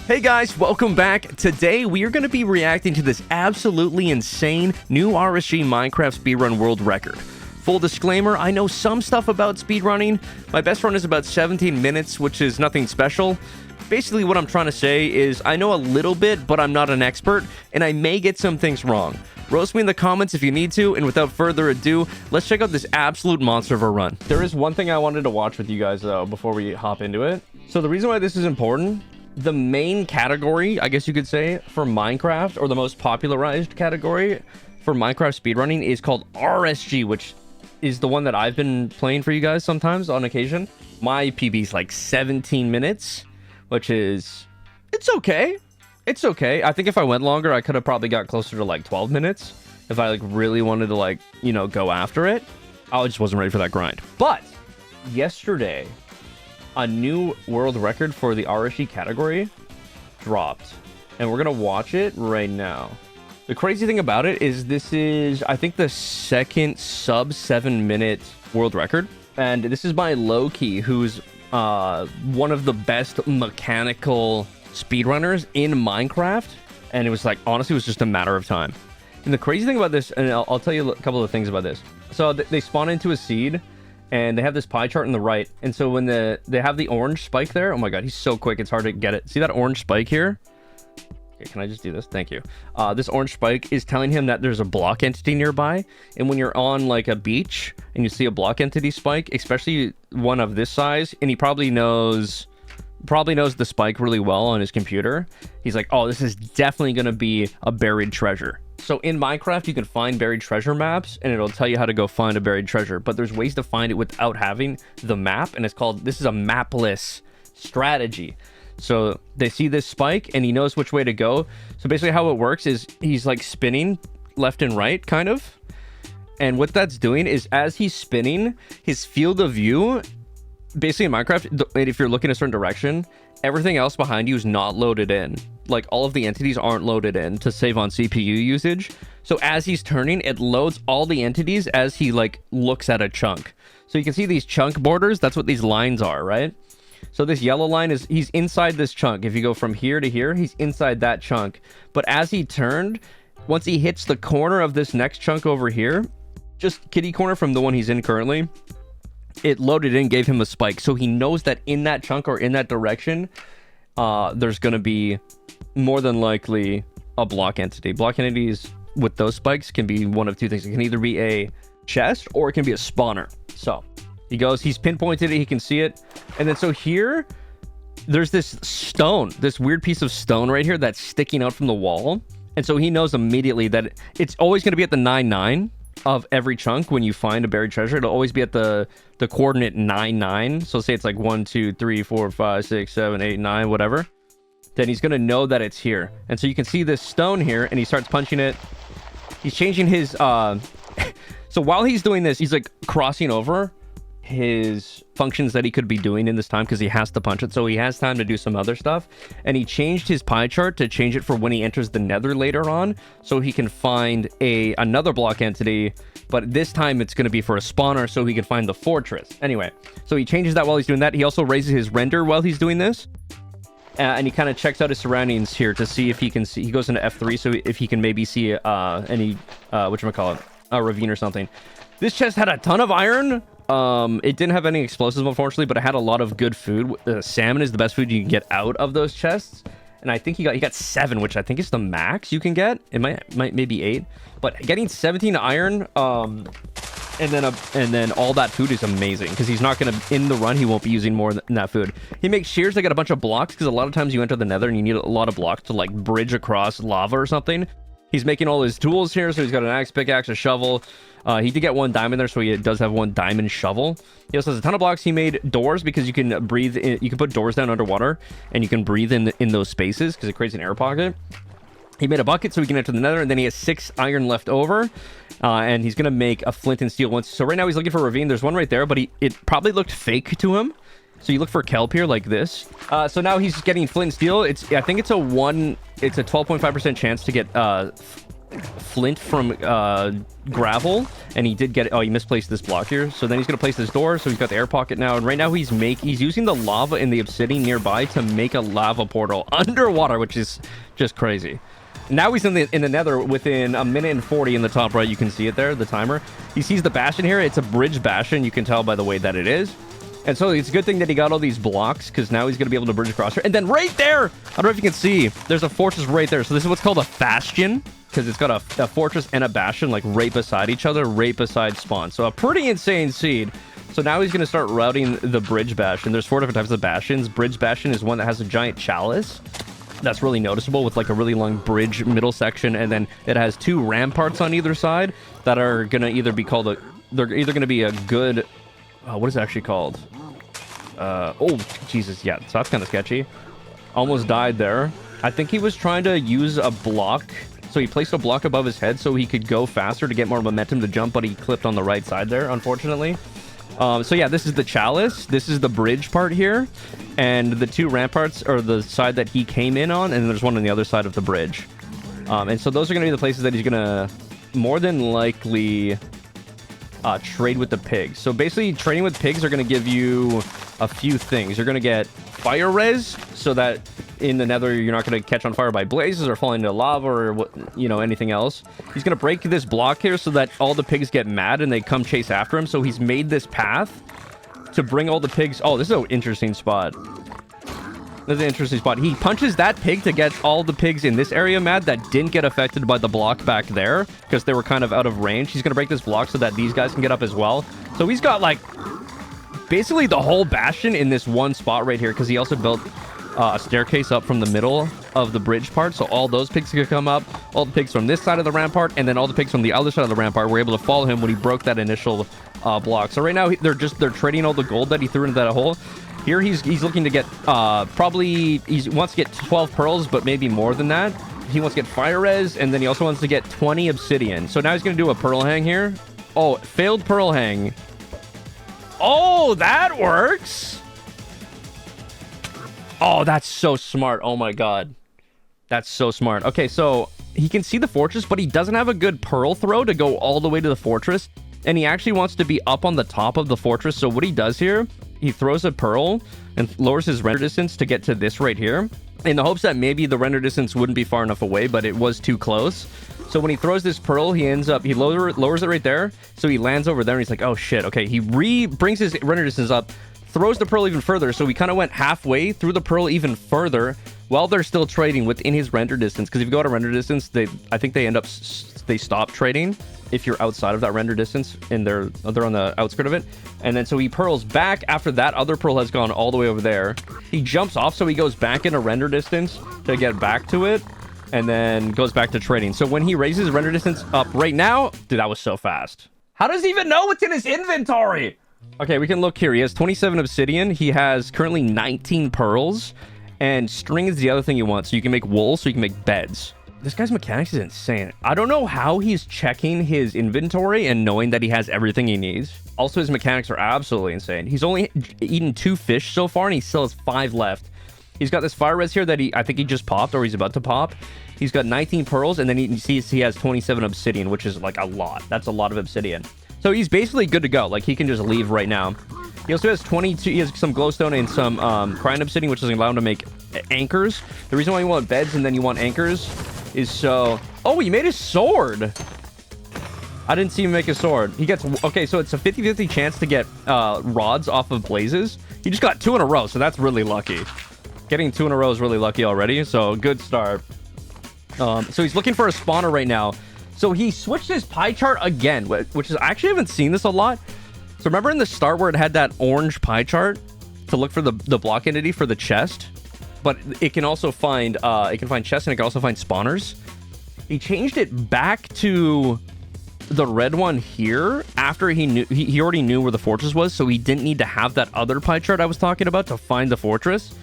Hey guys, welcome back. Today we are going to be reacting to this absolutely insane new RSG Minecraft speedrun world record. Full disclaimer, I know some stuff about speedrunning. My best run is about 17 minutes, which is nothing special. Basically what I'm trying to say is I know a little bit, but I'm not an expert, and I may get some things wrong. Roast me in the comments if you need to, and without further ado, let's check out this absolute monster of a run. There is one thing I wanted to watch with you guys though before we hop into it. So the reason why this is important, the main category, I guess you could say, for Minecraft, or the most popularized category for Minecraft speedrunning, is called RSG, which is the one that I've been playing for you guys sometimes on occasion. My PB is like 17 minutes, which is, it's okay. It's okay. I think if I went longer, I could have probably got closer to like 12 minutes if I like really wanted to like, you know, go after it. I just wasn't ready for that grind. But yesterday, a new world record for the RSG category dropped, and we're gonna watch it right now. The crazy thing about it is this is, I think, the second sub 7-minute world record, and this is by Loki, who's one of the best mechanical speedrunners in Minecraft, and it was like, honestly, it was just a matter of time. And the crazy thing about this, and I'll tell you a couple of things about this. So they spawn into a seed, and they have this pie chart on the right, and so when they have the orange spike there, oh my god, he's so quick, it's hard to get it. See that orange spike here? Okay, can I just do this? Thank you. This orange spike is telling him that there's a block entity nearby, and when you're on like a beach and you see a block entity spike, especially one of this size, and he probably knows the spike really well on his computer, he's like, oh, this is definitely going to be a buried treasure. So in Minecraft, you can find buried treasure maps, and it'll tell you how to go find a buried treasure, but there's ways to find it without having the map, and this is a mapless strategy. So they see this spike, and he knows which way to go. So basically how it works is he's like spinning left and right, kind of. And what that's doing is as he's spinning, his field of view, basically in Minecraft, if you're looking a certain direction, everything else behind you is not loaded in. Like all of the entities aren't loaded in to save on CPU usage. So as he's turning, it loads all the entities as he like looks at a chunk. So you can see these chunk borders. That's what these lines are, right? So this yellow line is, he's inside this chunk. If you go from here to here, he's inside that chunk. But as he turned, once he hits the corner of this next chunk over here, just kitty corner from the one he's in currently, it loaded in, gave him a spike. So he knows that in that chunk or in that direction, there's going to be more than likely a block entity. Block entities with those spikes can be one of two things. It can either be a chest or it can be a spawner. So he goes, he's pinpointed it, he can see it. And then so here, there's this stone, this weird piece of stone right here that's sticking out from the wall. And so he knows immediately that it's always going to be at the 9-9 of every chunk. When you find a buried treasure, it'll always be at the coordinate 9-9. So say it's like 1, 2, 3, 4, 5, 6, 7, 8, 9, whatever. Then he's going to know that it's here. And so you can see this stone here, and he starts punching it. He's changing his... so while he's doing this, he's like crossing over his functions that he could be doing in this time because he has to punch it, so he has time to do some other stuff. And he changed his pie chart to change it for when he enters the Nether later on, so he can find another block entity, but this time it's going to be for a spawner, so he can find the fortress. Anyway, so he changes that while he's doing that. He also raises his render while he's doing this, and he kind of checks out his surroundings here to see if he can see. He goes into F3, so if he can maybe see any whatchamacallit, a ravine or something. This chest had a ton of iron. It didn't have any explosives, unfortunately, but it had a lot of good food. Salmon is the best food you can get out of those chests, and I think he got 7, which I think is the max you can get. It might maybe 8, but getting 17 iron, and then all that food is amazing because he's not gonna, in the run, he won't be using more than that food. He makes shears that got a bunch of blocks because a lot of times you enter the Nether and you need a lot of blocks to like bridge across lava or something. He's making all his tools here, so he's got an axe, pickaxe, a shovel. He did get 1 diamond there, so he does have 1 diamond shovel. He also has a ton of blocks. He made doors because you can breathe in, you can put doors down underwater, and you can breathe in those spaces because it creates an air pocket. He made a bucket so he can enter the Nether, and then he has 6 iron left over, and he's gonna make a flint and steel once. So right now he's looking for a ravine. There's one right there, but it probably looked fake to him. So you look for kelp here like this. So now he's getting flint and steel. I think it's a 12.5% chance to get flint from gravel, and he did get it. Oh, he misplaced this block here. So then he's gonna place this door. So he's got the air pocket now, and right now he's using the lava in the obsidian nearby to make a lava portal underwater, which is just crazy. Now he's in the nether within a minute and 40 in the top right. You can see it there, the timer. He sees the bastion here. It's a bridge bastion. You can tell by the way that it is. And so it's a good thing that he got all these blocks, because now he's going to be able to bridge across here. And then right there, I don't know if you can see, there's a fortress right there. So this is what's called a bastion, because it's got a fortress and a bastion like right beside each other, right beside spawn. So a pretty insane seed. So now he's going to start routing the bridge bastion. There's 4 different types of bastions. Bridge bastion is one that has a giant chalice. That's really noticeable with like a really long bridge middle section, and then it has 2 ramparts on either side that are gonna either be called they're either gonna be a good what is it actually called? Oh Jesus, yeah, so that's kind of sketchy. Almost died there. I think he was trying to use a block, so he placed a block above his head so he could go faster to get more momentum to jump, but he clipped on the right side there, unfortunately. So yeah, this is the chalice. This is the bridge part here. And the 2 ramparts are the side that he came in on, and there's one on the other side of the bridge. And so those are going to be the places that he's going to more than likely trade with the pigs. So basically, trading with pigs are going to give you a few things. You're going to get fire res, so that in the nether you're not going to catch on fire by blazes or fall into lava or what, anything else. He's going to break this block here so that all the pigs get mad and they come chase after him. So he's made this path to bring all the pigs. Oh, this is an interesting spot. This is an interesting spot. He punches that pig to get all the pigs in this area mad that didn't get affected by the block back there, because they were kind of out of range. He's going to break this block so that these guys can get up as well. So he's got like basically the whole bastion in this one spot right here, because he also built a staircase up from the middle of the bridge part, so all those pigs could come up. All the pigs from this side of the rampart, and then all the pigs from the other side of the rampart were able to follow him when he broke that initial block. So right now they're trading all the gold that he threw into that hole. Here he's looking to get probably he wants to get 12 pearls, but maybe more than that. He wants to get fire res, and then he also wants to get 20 obsidian. So now he's going to do a pearl hang here. Oh, failed pearl hang. Oh, that works. Oh, that's so smart. Oh my god. That's so smart. Okay, so he can see the fortress, but he doesn't have a good pearl throw to go all the way to the fortress. And he actually wants to be up on the top of the fortress. So what he does here, he throws a pearl and lowers his render distance to get to this right here, in the hopes that maybe the render distance wouldn't be far enough away, but it was too close. So when he throws this pearl, he lowers it right there. So he lands over there and he's like, oh shit. Okay, he brings his render distance up, throws the pearl even further. So we kind of went halfway through the pearl even further while they're still trading within his render distance. Because if you go to render distance, I think they stop trading if you're outside of that render distance, and they're on the outskirt of it. And then so he pearls back after that other pearl has gone all the way over there. He jumps off, so he goes back into render distance to get back to it, and then goes back to trading. So when he raises render distance up right now, dude, that was so fast. How does he even know what's in his inventory? Okay, we can look here. He has 27 obsidian. He has currently 19 pearls, and string is the other thing you want. So you can make wool, so you can make beds. This guy's mechanics is insane. I don't know how he's checking his inventory and knowing that he has everything he needs. Also, his mechanics are absolutely insane. He's only eaten 2 fish so far, and he still has 5 left. He's got this fire res here that I think he just popped, or he's about to pop. He's got 19 pearls, and then he has 27 obsidian, which is like a lot. That's a lot of obsidian. So he's basically good to go. Like, he can just leave right now. He also has 22. He has some glowstone and some crying obsidian, which is allow him to make anchors. The reason why you want beds and then you want anchors is so... Oh, he made his sword. I didn't see him make his sword. He gets... Okay, so it's a 50-50 chance to get rods off of blazes. He just got 2 in a row, so that's really lucky. Getting 2 in a row is really lucky already, so good start. So he's looking for a spawner right now. So he switched his pie chart again, which is... I actually haven't seen this a lot. So remember in the start where it had that orange pie chart to look for the block entity for the chest? But it can also find chests, and it can also find spawners. He changed it back to the red one here after he already knew where the fortress was, so he didn't need to have that other pie chart I was talking about to find the fortress.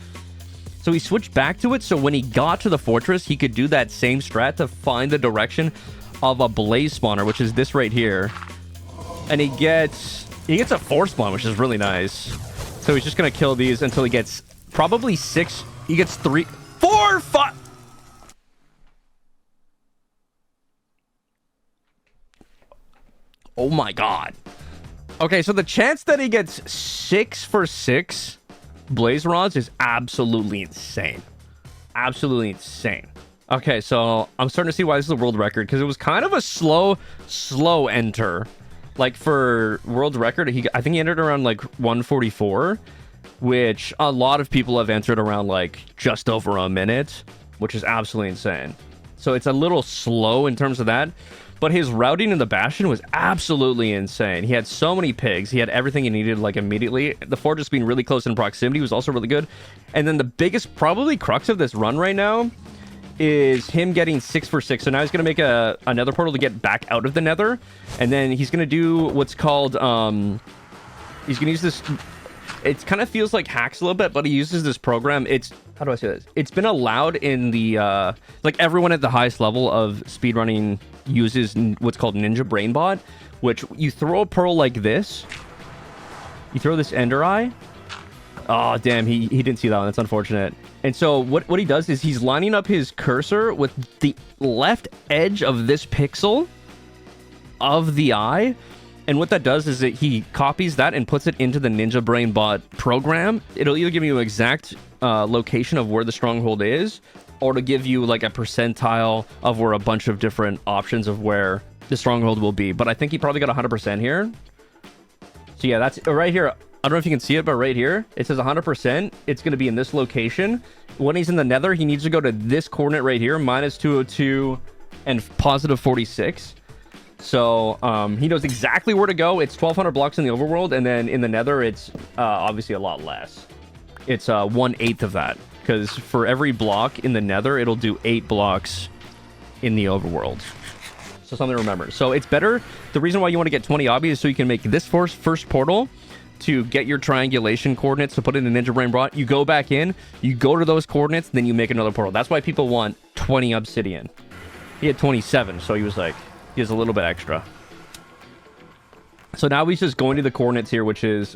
So he switched back to it, so when he got to the fortress, he could do that same strat to find the direction of a blaze spawner, which is this right here. And he gets a 4 spawn, which is really nice. So he's just gonna kill these until he gets probably 6. He gets 3, 4, 5. Oh my god. Okay, so the chance that he gets 6 for 6 blaze rods is absolutely insane. Absolutely insane. Okay, so I'm starting to see why this is a world record, because it was kind of a slow enter. Like for world record, I think he entered around like 144, which a lot of people have entered around like just over a minute, which is absolutely insane. So it's a little slow in terms of that. But his routing in the Bastion was absolutely insane. He had so many pigs. He had everything he needed, like, immediately. The fortress being really close in proximity was also really good. And then the biggest, probably, crux of this run right now is him getting 6 for 6. So now he's going to make another portal to get back out of the Nether. And then he's going to do what's called... he's going to use this... It kind of feels like hacks a little bit, but he uses this program. It's... How do I say this? It's been allowed in the... like, everyone at the highest level of speedrunning uses what's called Ninja Brainbot, which you throw a pearl like this. You throw this Ender Eye. Oh, damn. He didn't see that one. That's unfortunate. And so what he does is he's lining up his cursor with the left edge of this pixel of the eye. And what that does is that he copies that and puts it into the Ninja Brainbot program. It'll either give you an exact location of where the stronghold is, or to give you like a percentile of where a bunch of different options of where the stronghold will be. But I think he probably got 100% here. So yeah, that's right here. I don't know if you can see it, but right here, it says 100%. It's going to be in this location. When he's in the Nether, he needs to go to this coordinate right here, minus 202 and positive 46. So he knows exactly where to go. It's 1,200 blocks in the overworld, and then in the Nether, it's obviously a lot less. It's 1/8 of that, because for every block in the Nether, it'll do 8 blocks in the overworld. So something to remember. So it's better. The reason why you want to get 20 obbies is so you can make this first portal to get your triangulation coordinates to put in the Ninja Brainbot. You go back in, you go to those coordinates, then you make another portal. That's why people want 20 obsidian. He had 27, so he was like, he has a little bit extra. So now he's just going to the coordinates here, which is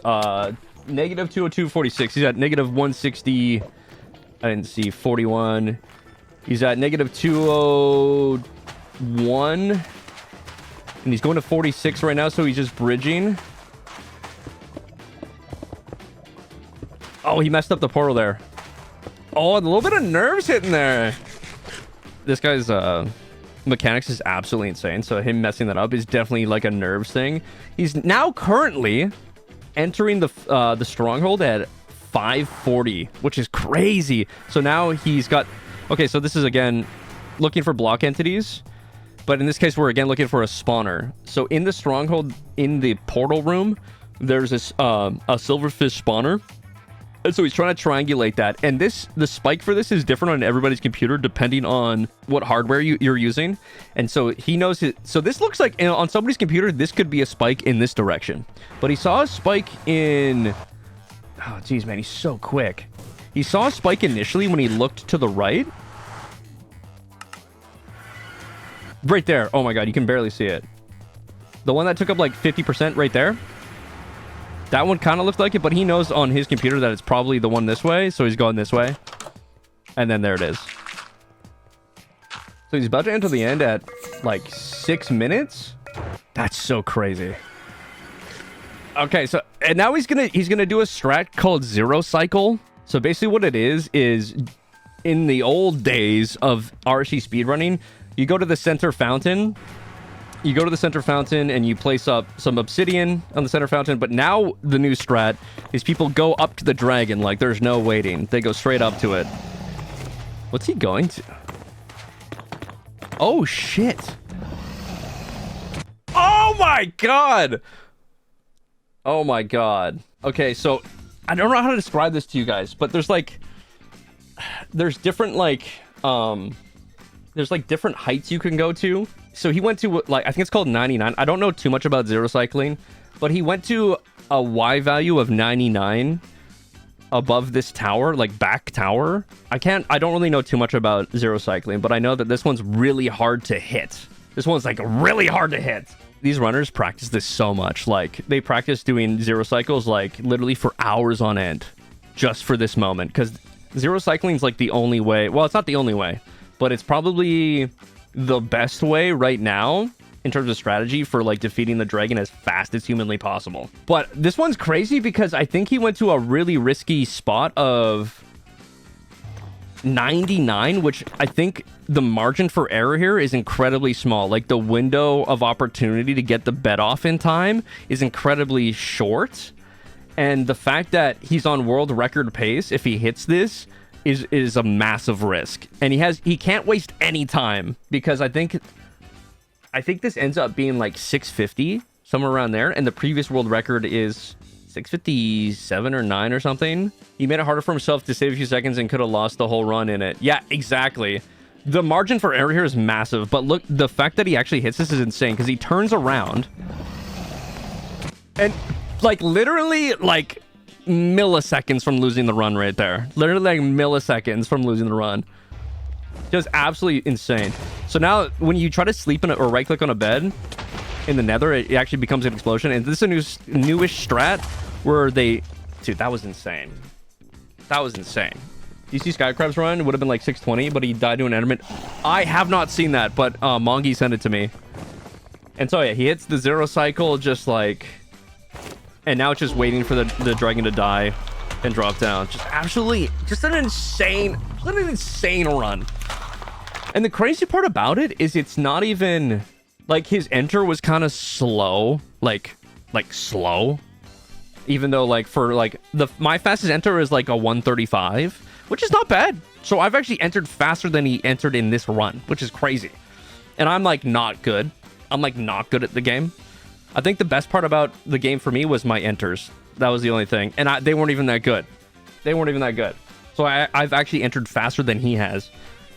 negative 202.46. He's at negative 160. I didn't see 41. He's at negative 201. And he's going to 46 right now, so he's just bridging. Oh, he messed up the portal there. Oh, a little bit of nerves hitting there. This guy's mechanics is absolutely insane, so him messing that up is definitely like a nerves thing. He's now currently entering the stronghold at 540, which is crazy. So now he's got... Okay, so this is, again, looking for block entities. But in this case, we're, again, looking for a spawner. So in the stronghold, in the portal room, there's this a silverfish spawner. And so he's trying to triangulate that. And the spike for this is different on everybody's computer, depending on what hardware you're using. And so he knows it. So this looks like, on somebody's computer, this could be a spike in this direction. But he saw a spike in... Oh, geez, man, he's so quick. He saw a spike initially when he looked to the right. Right there. Oh, my God, you can barely see it. The one that took up like 50% right there. That one kind of looks like it, but he knows on his computer that it's probably the one this way, so he's going this way. And then there it is. So he's about to enter the end at like 6 minutes. That's so crazy. Okay, so and now he's gonna do a strat called Zero Cycle. So basically what it is in the old days of RSG speedrunning, you go to the center fountain. You go to the center fountain and you place up some obsidian on the center fountain. But now the new strat is people go up to the dragon like there's no waiting. They go straight up to it. What's he going to? Oh, shit. Oh, my God. Oh, my God. Okay, so I don't know how to describe this to you guys, but there's different there's like different heights you can go to. So he went to, like, I think it's called 99. I don't know too much about zero cycling, but he went to a Y value of 99 above this tower, like back tower. I don't really know too much about zero cycling, but I know that this one's really hard to hit. This one's like really hard to hit. These runners practice this so much. Like, they practice doing zero cycles like literally for hours on end just for this moment, because zero cycling is like the only way. Well, it's not the only way, but it's probably the best way right now in terms of strategy for like defeating the dragon as fast as humanly possible. But this one's crazy because I think he went to a really risky spot of 99, which I think the margin for error here is incredibly small. Like the window of opportunity to get the bet off in time is incredibly short. And the fact that he's on world record pace, if he hits this, is a massive risk. And he can't waste any time, because I think this ends up being like 650, somewhere around there, and the previous world record is 657 or 9 or something. He made it harder for himself to save a few seconds and could have lost the whole run in it. Yeah, exactly. The margin for error here is massive, but look, the fact that he actually hits this is insane, because he turns around and like literally like milliseconds from losing the run right there. Literally like milliseconds from losing the run. Just absolutely insane. So now when you try to sleep in or right click on a bed in the Nether, it actually becomes an explosion. And this is a newish strat where they... Dude, that was insane. That was insane. You see Skycrab's run? It would have been like 620, but he died to an Enderman. I have not seen that, but Mongi sent it to me. And so yeah, he hits the 0 cycle just like... And now it's just waiting for the dragon to die and drop down. Just absolutely... Just an insane run. And the crazy part about it is it's not even... Like, his enter was kind of slow. Like slow. Even though, like, for, like... My fastest enter is, like, a 135. Which is not bad. So I've actually entered faster than he entered in this run. Which is crazy. And I'm, like, not good. I'm, like, not good at the game. I think the best part about the game for me was my enters. That was the only thing. And they weren't even that good. They weren't even that good. So I've actually entered faster than he has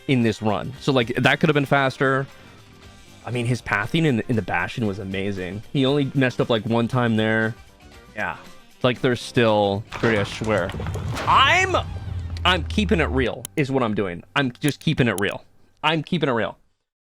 in this run. So, like, that could have been faster. I mean, his pathing in the Bastion was amazing. He only messed up, like, one time there. Yeah. Like, there's still... Grady, I swear. I'm keeping it real, is what I'm doing. I'm just keeping it real. I'm keeping it real.